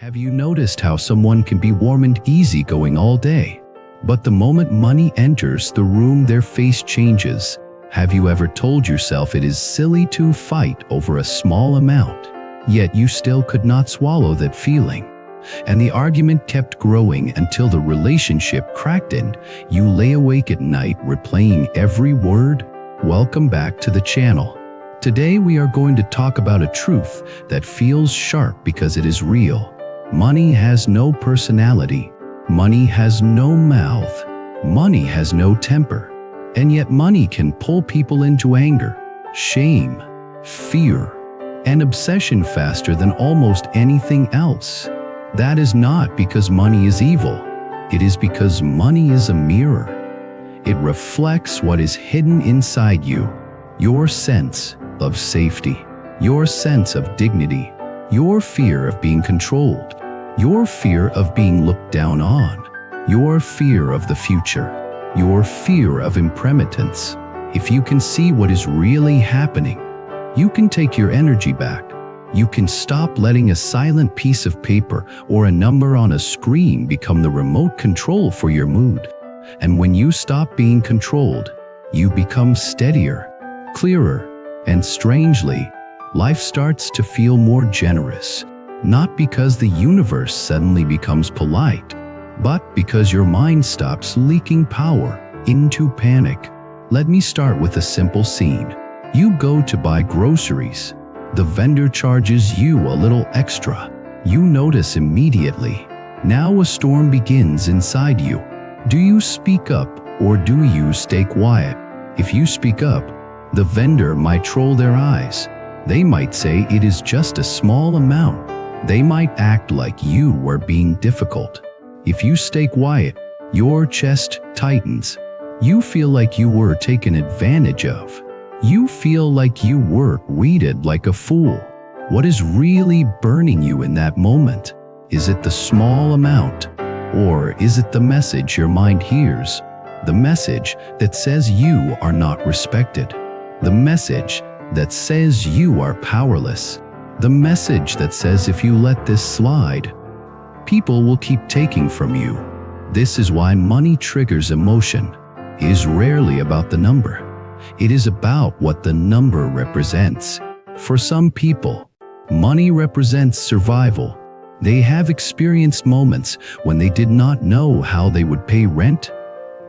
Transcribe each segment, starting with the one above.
Have you noticed how someone can be warm and easygoing all day, but the moment money enters the room, their face changes? Have you ever told yourself it is silly to fight over a small amount, yet you still could not swallow that feeling? And the argument kept growing until the relationship cracked and you lay awake at night replaying every word? Welcome back to the channel. Today we are going to talk about a truth that feels sharp because it is real. Money has no personality. Money has no mouth. Money has no temper. And yet money can pull people into anger, shame, fear, and obsession faster than almost anything else. That is not because money is evil. It is because money is a mirror. It reflects what is hidden inside you, your sense of safety, your sense of dignity, your fear of being controlled, your fear of being looked down on, your fear of the future, your fear of impermanence. If you can see what is really happening, you can take your energy back. You can stop letting a silent piece of paper or a number on a screen become the remote control for your mood. And when you stop being controlled, you become steadier, clearer, and strangely, life starts to feel more generous. Not because the universe suddenly becomes polite, but because your mind stops leaking power into panic. Let me start with a simple scene. You go to buy groceries. The vendor charges you a little extra. You notice immediately. Now a storm begins inside you. Do you speak up or do you stay quiet? If you speak up, the vendor might roll their eyes. They might say it is just a small amount. They might act like you were being difficult. If you stay quiet, your chest tightens. You feel like you were taken advantage of. You feel like you were treated like a fool. What is really burning you in that moment? Is it the small amount? Or is it the message your mind hears? The message that says you are not respected. The message that says you are powerless. The message that says if you let this slide, people will keep taking from you. This is why money triggers emotion. It is rarely about the number. It is about what the number represents. For some people, money represents survival. They have experienced moments when they did not know how they would pay rent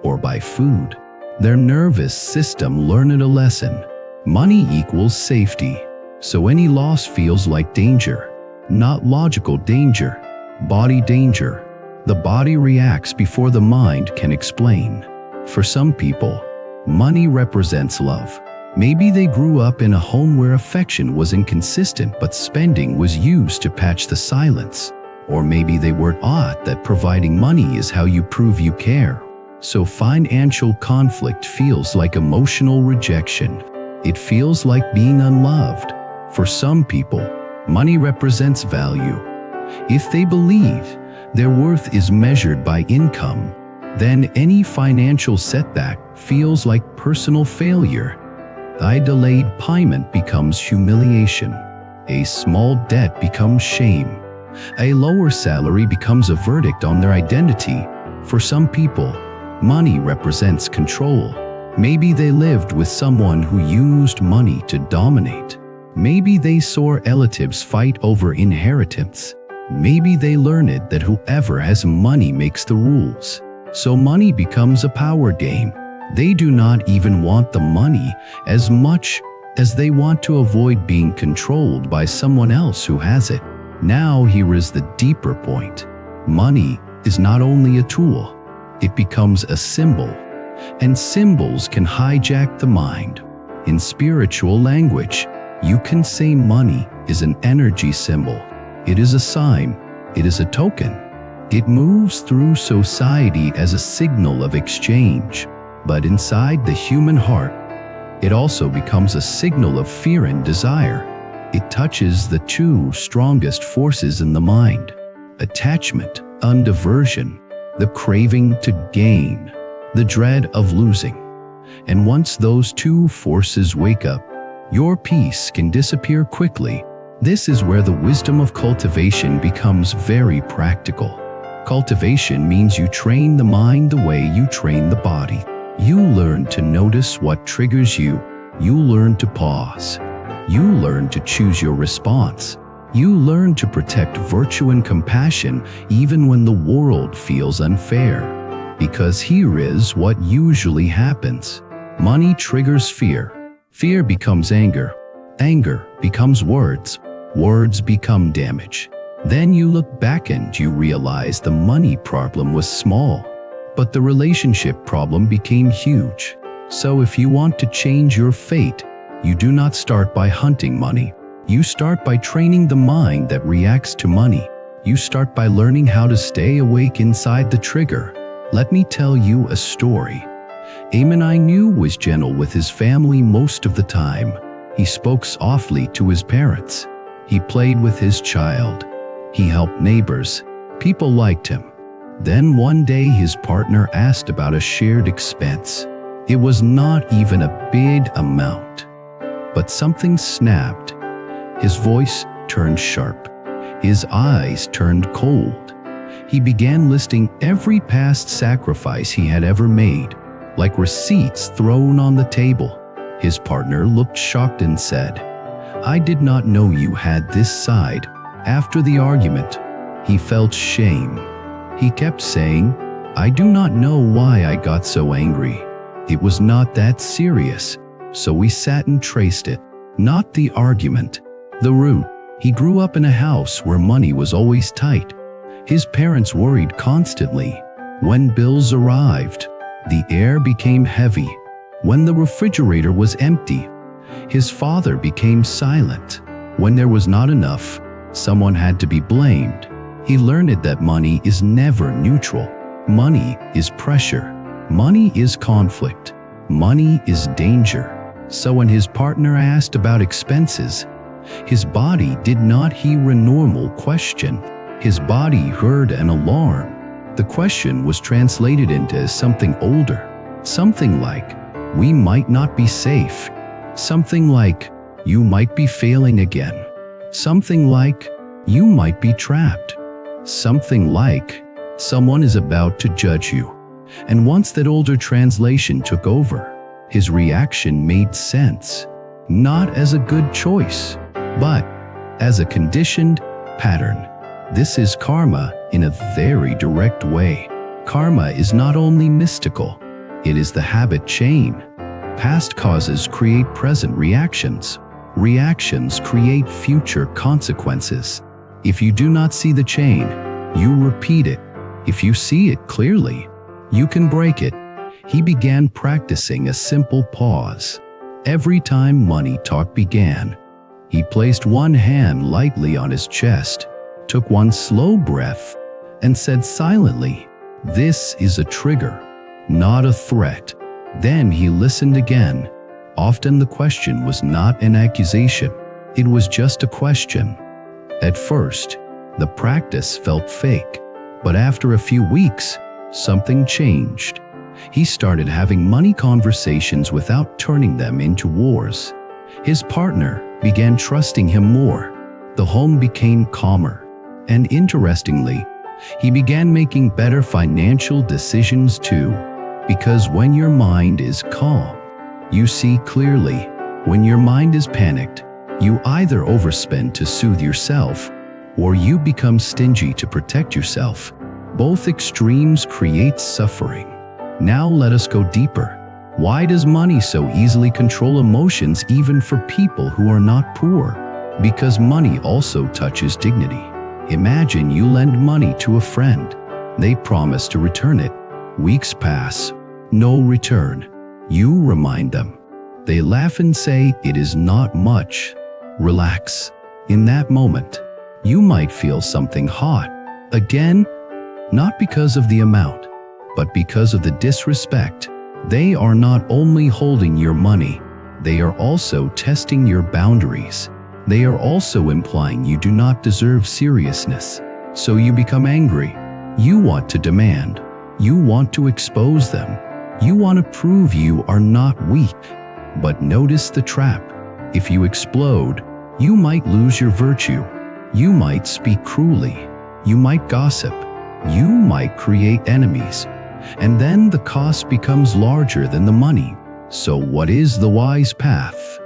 or buy food. Their nervous system learned a lesson. Money equals safety. So any loss feels like danger. Not logical danger, body danger. The body reacts before the mind can explain. For some people, money represents love. Maybe they grew up in a home where affection was inconsistent but spending was used to patch the silence. Or maybe they were taught that providing money is how you prove you care. So financial conflict feels like emotional rejection. It feels like being unloved. For some people, money represents value. If they believe their worth is measured by income, then any financial setback feels like personal failure. A delayed payment becomes humiliation. A small debt becomes shame. A lower salary becomes a verdict on their identity. For some people, money represents control. Maybe they lived with someone who used money to dominate. Maybe they saw relatives fight over inheritance. Maybe they learned that whoever has money makes the rules. So money becomes a power game. They do not even want the money as much as they want to avoid being controlled by someone else who has it. Now here is the deeper point. Money is not only a tool, it becomes a symbol. And symbols can hijack the mind. In spiritual language, you can say money is an energy symbol. It is a sign. It is a token. It moves through society as a signal of exchange. But inside the human heart, it also becomes a signal of fear and desire. It touches the two strongest forces in the mind: attachment and aversion, the craving to gain, the dread of losing. And once those two forces wake up, your peace can disappear quickly. This is where the wisdom of cultivation becomes very practical. Cultivation means you train the mind the way you train the body. You learn to notice what triggers you. You learn to pause. You learn to choose your response. You learn to protect virtue and compassion even when the world feels unfair. Because here is what usually happens. Money triggers fear. Fear becomes anger. Anger becomes words. Words become damage. Then you look back and you realize the money problem was small, but the relationship problem became huge. So if you want to change your fate, you do not start by hunting money. You start by training the mind that reacts to money. You start by learning how to stay awake inside the trigger. Let me tell you a story. Amen I knew was gentle with his family most of the time. He spoke softly to his parents. He played with his child. He helped neighbors. People liked him. Then one day his partner asked about a shared expense. It was not even a big amount. But something snapped. His voice turned sharp. His eyes turned cold. He began listing every past sacrifice he had ever made, like receipts thrown on the table. His partner looked shocked and said, "I did not know you had this side." After the argument, he felt shame. He kept saying, "I do not know why I got so angry. It was not that serious." So we sat and traced it. Not the argument, the root. He grew up in a house where money was always tight. His parents worried constantly. When bills arrived, the air became heavy. When the refrigerator was empty, his father became silent. When there was not enough, someone had to be blamed. He learned that money is never neutral. Money is pressure. Money is conflict. Money is danger. So when his partner asked about expenses, his body did not hear a normal question. His body heard an alarm. The question was translated into something older. Something like, "We might not be safe." Something like, "You might be failing again." Something like, "You might be trapped." Something like, "Someone is about to judge you." And once that older translation took over, his reaction made sense. Not as a good choice, but as a conditioned pattern. This is karma in a very direct way. Karma is not only mystical, it is the habit chain. Past causes create present reactions. Reactions create future consequences. If you do not see the chain, you repeat it. If you see it clearly, you can break it. He began practicing a simple pause. Every time money talk began, he placed one hand lightly on his chest, took one slow breath, and said silently, "This is a trigger, not a threat." Then he listened again. Often the question was not an accusation. It was just a question. At first, the practice felt fake, but after a few weeks, something changed. He started having money conversations without turning them into wars. His partner began trusting him more. The home became calmer. And interestingly, he began making better financial decisions too. Because when your mind is calm, you see clearly. When your mind is panicked, you either overspend to soothe yourself, or you become stingy to protect yourself. Both extremes create suffering. Now let us go deeper. Why does money so easily control emotions even for people who are not poor? Because money also touches dignity. Imagine you lend money to a friend. They promise to return it. Weeks pass. No return. You remind them. They laugh and say it is not much. Relax. In that moment, you might feel something hot. Again, not because of the amount, but because of the disrespect. They are not only holding your money, they are also testing your boundaries. They are also implying you do not deserve seriousness. So you become angry. You want to demand. You want to expose them. You want to prove you are not weak. But notice the trap. If you explode, You might lose your virtue. You might speak cruelly. You might gossip. You might create enemies. And then the cost becomes larger than the money. So what is the wise path?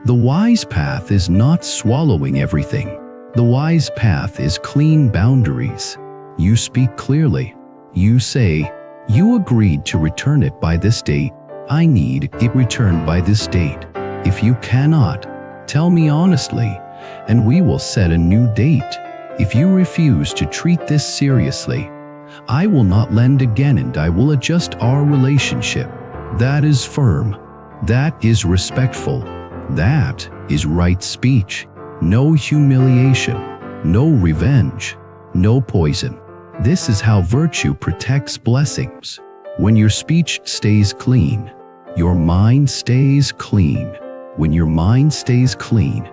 The wise path is not swallowing everything. The wise path is clean boundaries. You speak clearly. You say, you agreed to return it by this date. I need it returned by this date. If you cannot, tell me honestly, and we will set a new date. If you refuse to treat this seriously, I will not lend again and I will adjust our relationship. That is firm. That is respectful. That is right speech. No humiliation. No revenge. No poison. This is how virtue protects blessings. When your speech stays clean, your mind stays clean. When your mind stays clean,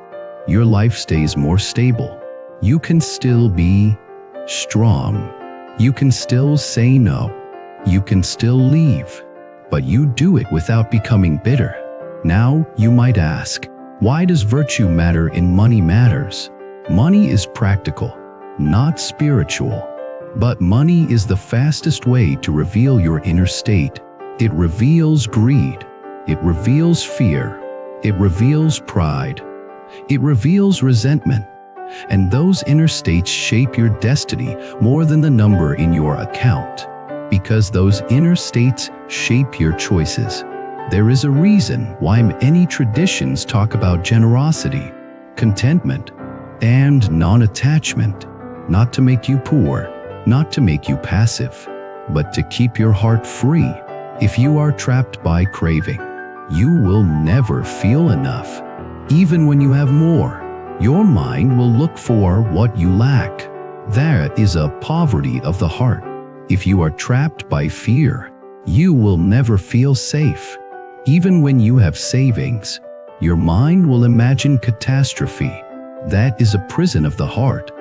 your life stays more stable. You can still be strong. You can still say no. You can still leave. But you do it without becoming bitter. Now, you might ask, why does virtue matter in money matters? Money is practical, not spiritual. But money is the fastest way to reveal your inner state. It reveals greed. It reveals fear. It reveals pride. It reveals resentment. And those inner states shape your destiny more than the number in your account. Because those inner states shape your choices. There is a reason why many traditions talk about generosity, contentment, and non-attachment. Not to make you poor, not to make you passive, but to keep your heart free. If you are trapped by craving, you will never feel enough. Even when you have more, your mind will look for what you lack. That is a poverty of the heart. If you are trapped by fear, you will never feel safe. Even when you have savings, your mind will imagine catastrophe. That is a prison of the heart.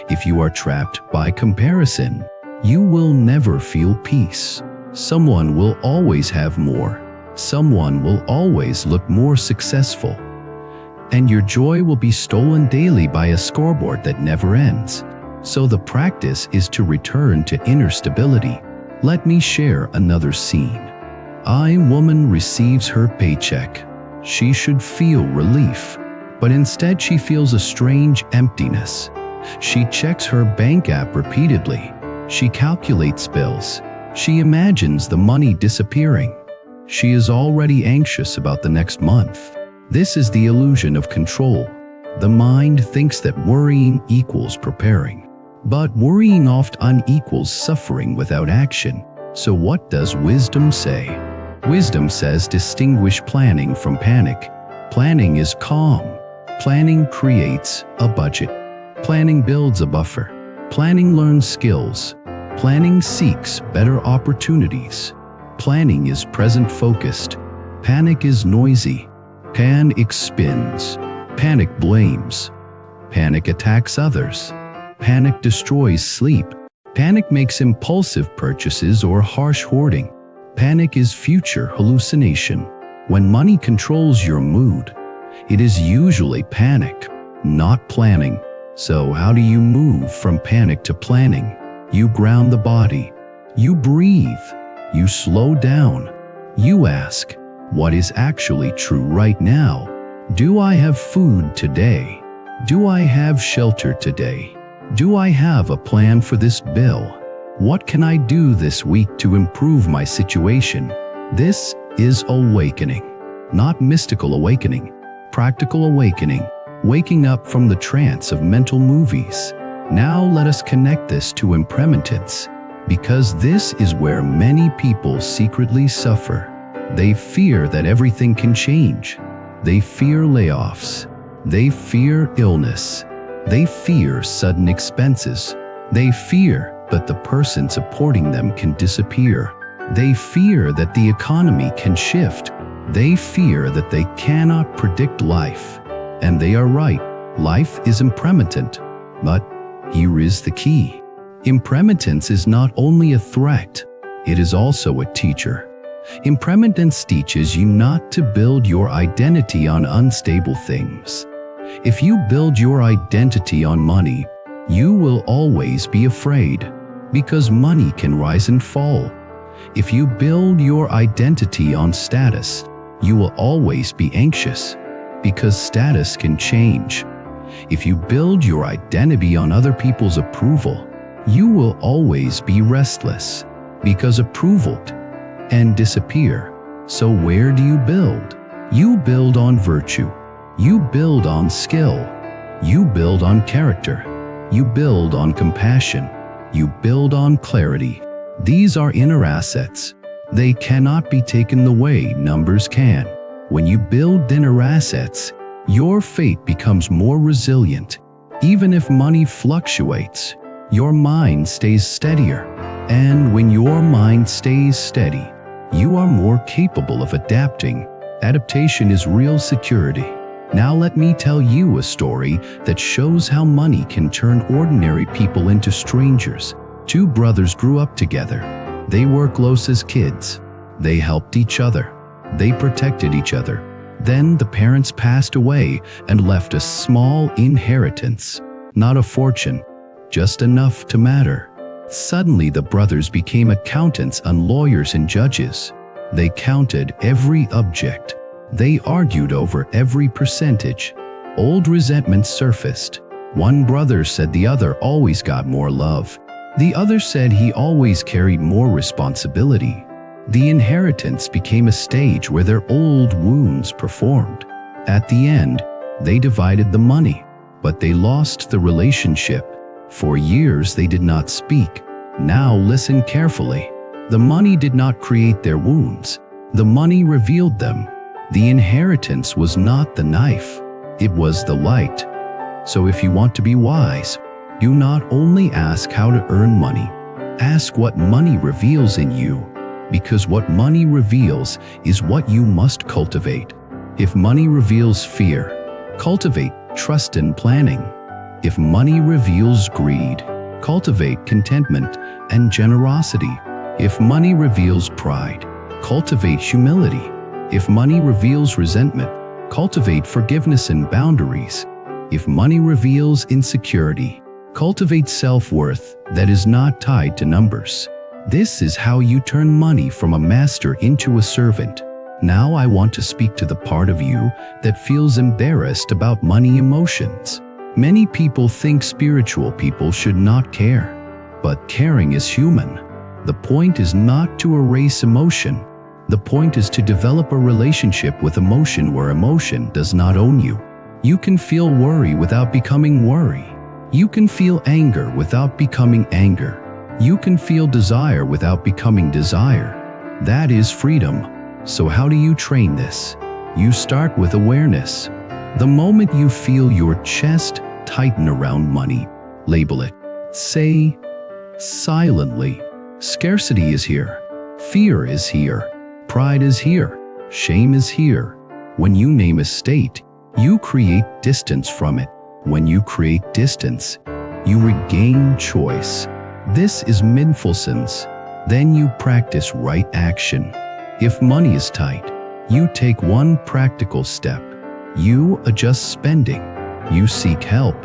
If you are trapped by comparison, you will never feel peace. Someone will always have more. Someone will always look more successful. And your joy will be stolen daily by a scoreboard that never ends. So the practice is to return to inner stability. Let me share another scene. A woman receives her paycheck. She should feel relief, but instead she feels a strange emptiness. She checks her bank app repeatedly. She calculates bills. She imagines the money disappearing. She is already anxious about the next month. This is the illusion of control. The mind thinks that worrying equals preparing. But worrying often equals suffering without action. So what does wisdom say? Wisdom says distinguish planning from panic. Planning is calm. Planning creates a budget. Planning builds a buffer. Planning learns skills. Planning seeks better opportunities. Planning is present-focused. Panic is noisy. Panic spins. Panic blames. Panic attacks others. Panic destroys sleep. Panic makes impulsive purchases or harsh hoarding. Panic is future hallucination. When money controls your mood, it is usually panic, not planning. So how do you move from panic to planning? You ground the body. You breathe. You slow down. You ask, what is actually true right now? Do I have food today? Do I have shelter today? Do I have a plan for this bill? What can I do this week to improve my situation? This is awakening, not mystical awakening, practical awakening, waking up from the trance of mental movies. Now let us connect this to impermanence, because this is where many people secretly suffer. They fear that everything can change. They fear layoffs. They fear illness. They fear sudden expenses. They fear that the person supporting them can disappear. They fear that the economy can shift. They fear that they cannot predict life. And they are right. Life is impermanent. But here is the key. Impermanence is not only a threat, it is also a teacher. Impermanence teaches you not to build your identity on unstable things. If you build your identity on money, you will always be afraid, because money can rise and fall. If you build your identity on status, you will always be anxious, because status can change. If you build your identity on other people's approval, you will always be restless, because approval can disappear. So where do you build? You build on virtue. You build on skill. You build on character. You build on compassion. You build on clarity. These are inner assets. They cannot be taken the way numbers can. When you build inner assets, your faith becomes more resilient. Even if money fluctuates, your mind stays steadier. And when your mind stays steady, you are more capable of adapting. Adaptation is real security. Now let me tell you a story that shows how money can turn ordinary people into strangers. Two brothers grew up together. They were close as kids. They helped each other. They protected each other. Then the parents passed away and left a small inheritance. Not a fortune, just enough to matter. Suddenly the brothers became accountants and lawyers and judges. They counted every object. They argued over every percentage. Old resentments surfaced. One brother said the other always got more love. The other said he always carried more responsibility. The inheritance became a stage where their old wounds performed. At the end, they divided the money, but they lost the relationship. For years they did not speak. Now listen carefully. The money did not create their wounds. The money revealed them. The inheritance was not the knife, it was the light. So if you want to be wise, do not only ask how to earn money, ask what money reveals in you, because what money reveals is what you must cultivate. If money reveals fear, cultivate trust and planning. If money reveals greed, cultivate contentment and generosity. If money reveals pride, cultivate humility. If money reveals resentment, cultivate forgiveness and boundaries. If money reveals insecurity, cultivate self-worth that is not tied to numbers. This is how you turn money from a master into a servant. Now I want to speak to the part of you that feels embarrassed about money emotions. Many people think spiritual people should not care, but caring is human. The point is not to erase emotion. The point is to develop a relationship with emotion where emotion does not own you. You can feel worry without becoming worry. You can feel anger without becoming anger. You can feel desire without becoming desire. That is freedom. So how do you train this? You start with awareness. The moment you feel your chest tighten around money, label it. Say silently, scarcity is here. Fear is here. Pride is here. Shame is here. When you name a state, you create distance from it. When you create distance, you regain choice. This is mindfulness. Then you practice right action. If money is tight, you take one practical step. You adjust spending. You seek help.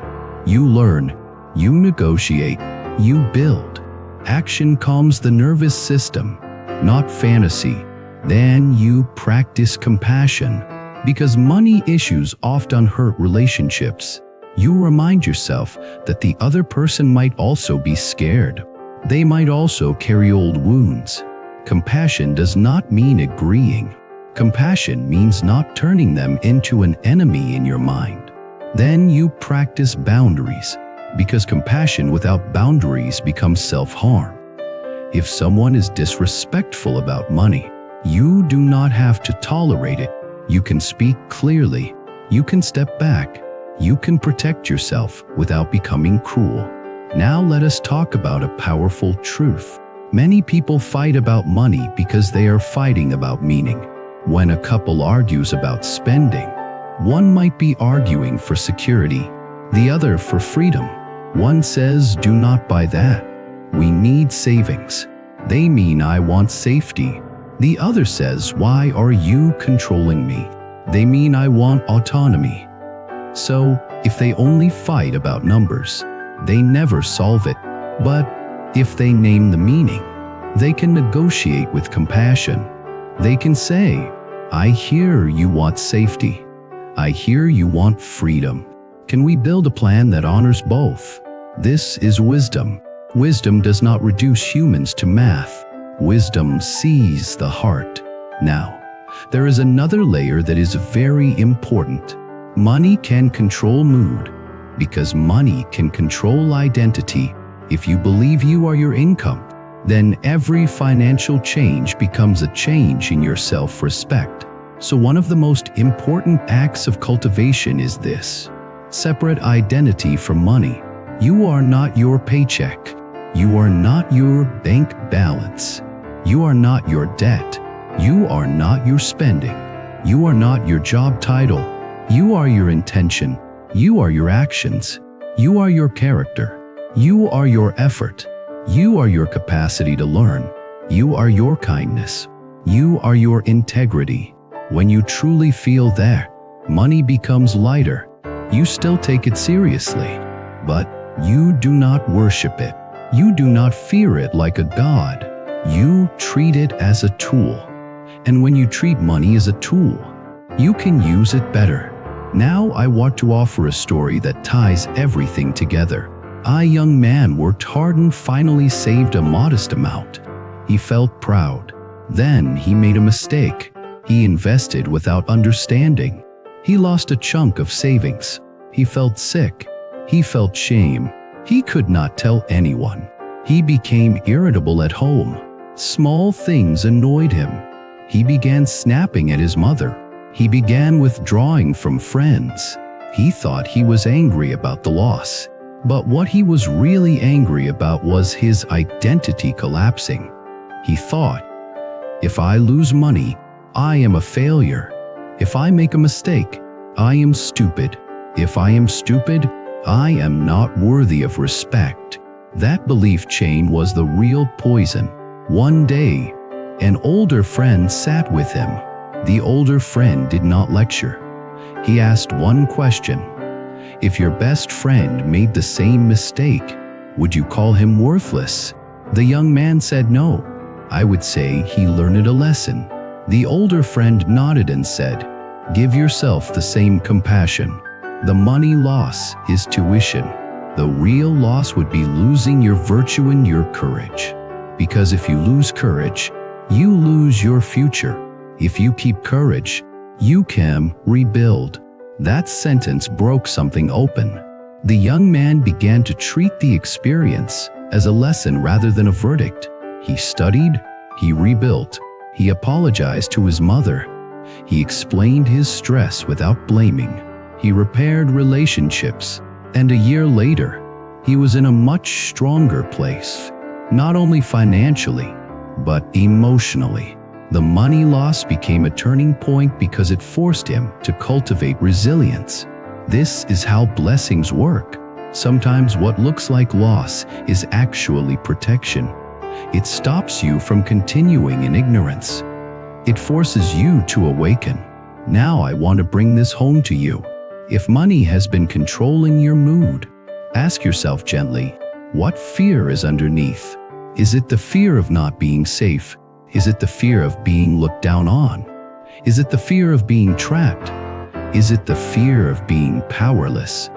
You learn. You negotiate. You build. Action calms the nervous system, not fantasy. Then you practice compassion. Because money issues often hurt relationships, you remind yourself that the other person might also be scared. They might also carry old wounds. Compassion does not mean agreeing. Compassion means not turning them into an enemy in your mind. Then you practice boundaries, because compassion without boundaries becomes self-harm. If someone is disrespectful about money, you do not have to tolerate it. You can speak clearly. You can step back. You can protect yourself without becoming cruel. Now let us talk about a powerful truth. Many people fight about money because they are fighting about meaning. When a couple argues about spending, one might be arguing for security, the other for freedom. One says, "Do not buy that. We need savings." They mean, "I want safety." The other says, "Why are you controlling me?" They mean, "I want autonomy." So, if they only fight about numbers, they never solve it. But if they name the meaning, they can negotiate with compassion. They can say, I hear you want safety. I hear you want freedom. Can we build a plan that honors both? This is wisdom. Wisdom does not reduce humans to math. Wisdom sees the heart. Now, there is another layer that is very important. Money can control mood, because money can control identity. If you believe you are your income, then every financial change becomes a change in your self-respect. So one of the most important acts of cultivation is this: separate identity from money. You are not your paycheck. You are not your bank balance. You are not your debt. You are not your spending. You are not your job title. You are your intention. You are your actions. You are your character. You are your effort. You are your capacity to learn. You are your kindness. You are your integrity. When you truly feel that, money becomes lighter. You still take it seriously, but you do not worship it. You do not fear it like a god. You treat it as a tool. And when you treat money as a tool, you can use it better. Now I want to offer a story that ties everything together. A young man worked hard and finally saved a modest amount. He felt proud. Then he made a mistake. He invested without understanding. He lost a chunk of savings. He felt sick. He felt shame. He could not tell anyone. He became irritable at home. Small things annoyed him. He began snapping at his mother. He began withdrawing from friends. He thought he was angry about the loss. But what he was really angry about was his identity collapsing. He thought, if I lose money, I am a failure. If I make a mistake, I am stupid. If I am stupid, I am not worthy of respect. That belief chain was the real poison. One day, an older friend sat with him. The older friend did not lecture. He asked one question. If your best friend made the same mistake, would you call him worthless? The young man said no. I would say he learned a lesson. The older friend nodded and said, give yourself the same compassion. The money loss is tuition. The real loss would be losing your virtue and your courage. Because if you lose courage, you lose your future. If you keep courage, you can rebuild. That sentence broke something open. The young man began to treat the experience as a lesson rather than a verdict. He studied, he rebuilt, he apologized to his mother. He explained his stress without blaming. He repaired relationships, and a year later, he was in a much stronger place, not only financially, but emotionally. The money loss became a turning point because it forced him to cultivate resilience. This is how blessings work. Sometimes what looks like loss is actually protection. It stops you from continuing in ignorance. It forces you to awaken. Now I want to bring this home to you. If money has been controlling your mood, ask yourself gently, what fear is underneath? Is it the fear of not being safe? Is it the fear of being looked down on? Is it the fear of being trapped? Is it the fear of being powerless?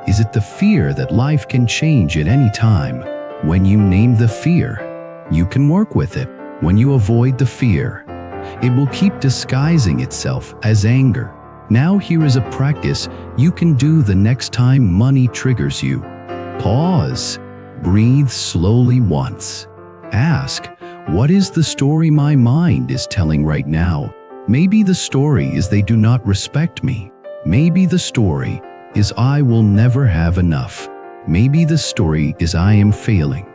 Is it the fear that life can change at any time? When you name the fear, you can work with it. When you avoid the fear, it will keep disguising itself as anger. Now here is a practice you can do the next time money triggers you. Pause. Breathe slowly once. Ask, what is the story my mind is telling right now? Maybe the story is they do not respect me. Maybe the story is I will never have enough. Maybe the story is I am failing.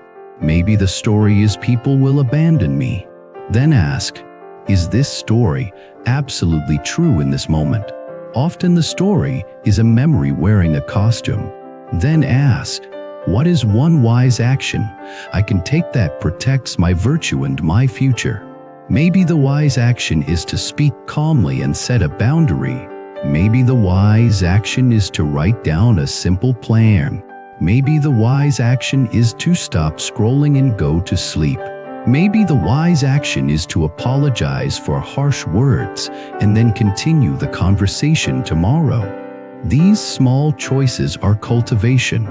Maybe the story is people will abandon me. Then ask, is this story absolutely true in this moment? Often the story is a memory wearing a costume. Then ask, what is one wise action I can take that protects my virtue and my future? Maybe the wise action is to speak calmly and set a boundary. Maybe the wise action is to write down a simple plan. Maybe the wise action is to stop scrolling and go to sleep. Maybe the wise action is to apologize for harsh words and then continue the conversation tomorrow. These small choices are cultivation,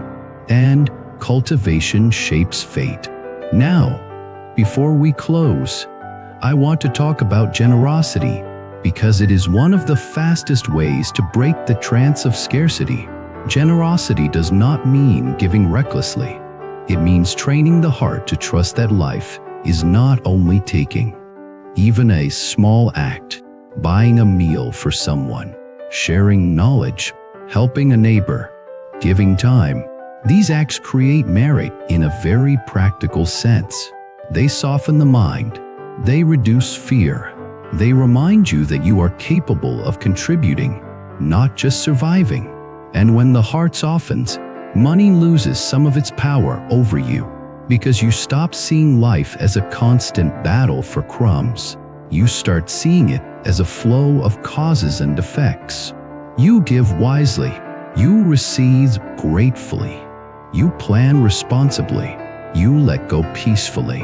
and cultivation shapes fate. Now, before we close, I want to talk about generosity because it is one of the fastest ways to break the trance of scarcity. Generosity does not mean giving recklessly. It means training the heart to trust that life is not only taking. Even a small act, buying a meal for someone, sharing knowledge, helping a neighbor, giving time, these acts create merit in a very practical sense. They soften the mind. They reduce fear. They remind you that you are capable of contributing, not just surviving. And when the heart softens, money loses some of its power over you because you stop seeing life as a constant battle for crumbs. You start seeing it as a flow of causes and effects. You give wisely. You receive gratefully. You plan responsibly. You let go peacefully.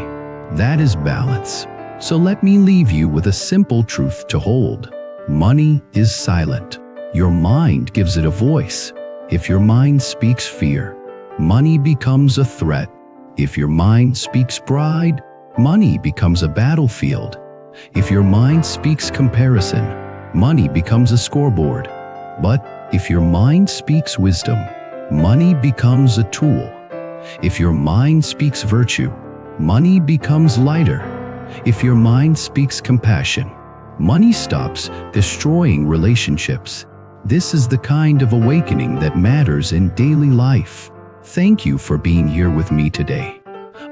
That is balance. So let me leave you with a simple truth to hold. Money is silent. Your mind gives it a voice. If your mind speaks fear, money becomes a threat. If your mind speaks pride, money becomes a battlefield. If your mind speaks comparison, money becomes a scoreboard. But if your mind speaks wisdom, money becomes a tool. If your mind speaks virtue, money becomes lighter. If your mind speaks compassion, money stops destroying relationships. This is the kind of awakening that matters in daily life. Thank you for being here with me today.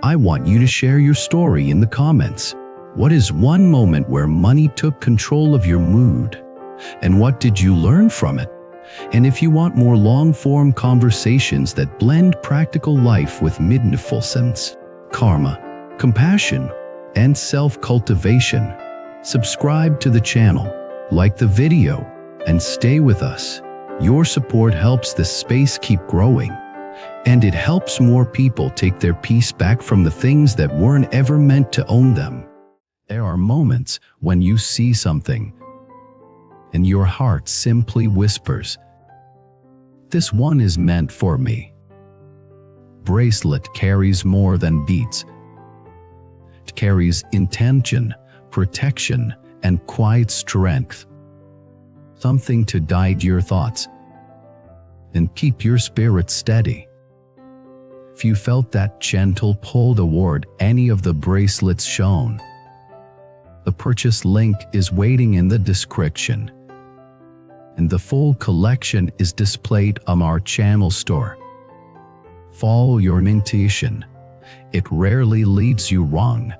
I want you to share your story in the comments. What is one moment where money took control of your mood? And what did you learn from it? And if you want more long-form conversations that blend practical life with magnificence, karma, compassion, and self-cultivation, subscribe to the channel, like the video, and stay with us. Your support helps this space keep growing, and it helps more people take their peace back from the things that weren't ever meant to own them. There are moments when you see something, and your heart simply whispers, "This one is meant for me." Bracelet carries more than beads. It carries intention, protection, and quiet strength. Something to guide your thoughts and keep your spirit steady. If you felt that gentle pull toward any of the bracelets shown, the purchase link is waiting in the description, and the full collection is displayed on our channel store. Follow your intuition. It rarely leads you wrong.